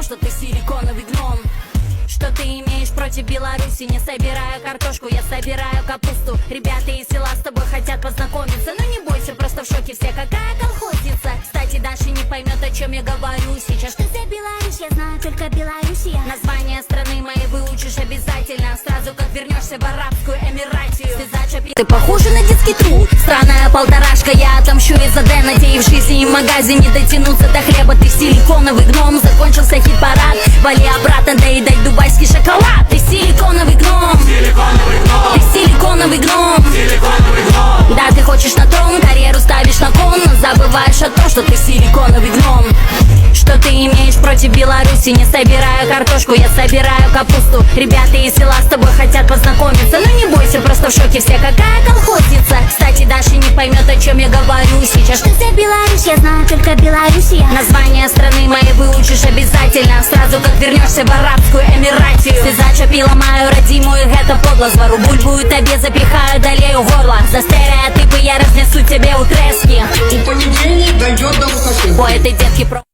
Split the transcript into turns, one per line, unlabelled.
что ты силиконовый гном. Что ты имеешь против Беларуси? Не собираю картошку, я собираю капусту. Ребята из села с тобой хотят познакомиться. Но не бойся, просто в шоке все, какая колхозница. Кстати, Даша не поймет, о чем я говорю сейчас.
Что за Беларусь? Я знаю только Белоруссия.
Название страны моей выучишь обязательно. Сразу как вернешься в Арабскую Эмиратию. Ты похожа на детский труд. Странная полторашка, я отомщу из-за Дэна. И в жизни и в магазине дотянуться до хлеба. Ты силиконовый гном, закончился хит-парад. Вали обратно, доедай дубайский шоколад. Ты силиконовый гном. Ты силиконовый гном. Да, ты хочешь на трон, карьеру ставишь на кон, но забываешь о том, что ты силиконовый гном. Что ты имеешь против Беларуси? Не собираю картошку, я собираю капусту. Ребята из села с тобой хотят познакомиться. Но не бойся, просто в шоке все, какая колхозница. Кстати, Даша не поймет, о чем я говорю сейчас.
Что за Беларусь? Я знаю только Белоруссия.
Название страны моей выучишь обязательно. Сразу как вернешься в Арабскую Эмиратию. Ты зачепила мою родимую, это подло. Звору бульбу и тебе запихаю, долею горло. За стереотипы я разнесу тебе утрески.
У понедельник дойдет до Лукашенко.
По этой детке про...